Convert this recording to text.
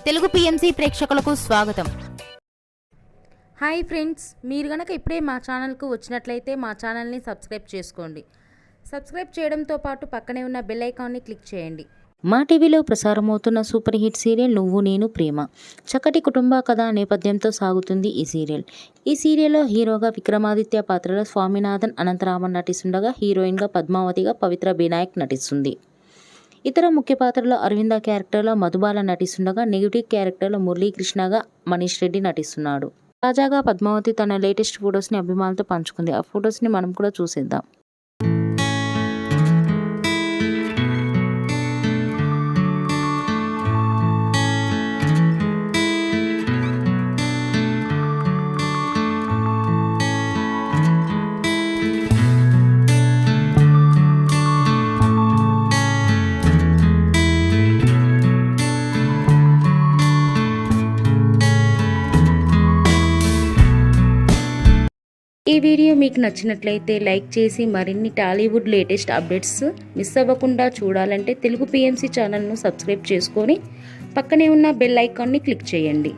Telugu PMC ప్రేక్షకులకు స్వాగతం. Hi friends, మీరు గనక ఇప్పుడే మా ఛానల్కు వచ్చినట్లయితే మా ఛానల్ని సబ్స్క్రైబ్ చేసుకోండి. సబ్స్క్రైబ్ చేయడంతో పాటు పక్కనే ఉన్న బెల్ ఐకాన్ని క్లిక్ చేయండి. మా టీవీలో ప్రసారమవుతున్న సూపర్ హిట్ సీరియల్ నువ్వు నేను ప్రేమ. చక్కటి కుటుంబ కథ నేపథ్యంతో సాగుతుంది ఈ సీరియల్. ఈ సీరియల్లో హీరోగా విక్రమాదిత్య పాత్రలో స్వామినాథన్ అనంతరామన్ నటిస్తుండగా హీరోయిన్గా పద్మావతిగా పవిత్ర బినాయక్ నటిస్తుంది. ఇతర ముఖ్య పాత్రలో అరవింద క్యారెక్టర్లో మధుబాల నటిస్తుండగా నెగిటివ్ క్యారెక్టర్లో మురళీకృష్ణగా మనీష్ రెడ్డి నటిస్తున్నాడు. తాజాగా పద్మావతి తన లేటెస్ట్ ఫొటోస్ని అభిమానులతో పంచుకుంది. ఆ ఫొటోస్ని మనం కూడా చూసేద్దాం. ఈ వీడియో మీకు నచ్చినట్లయితే లైక్ చేసి మరిన్ని టాలీవుడ్ లేటెస్ట్ అప్డేట్స్ మిస్ అవ్వకుండా చూడాలంటే తెలుగు పిఎంసి ఛానల్ను సబ్స్క్రైబ్ చేసుకొని పక్కనే ఉన్న బెల్ ఐకాన్ని క్లిక్ చేయండి.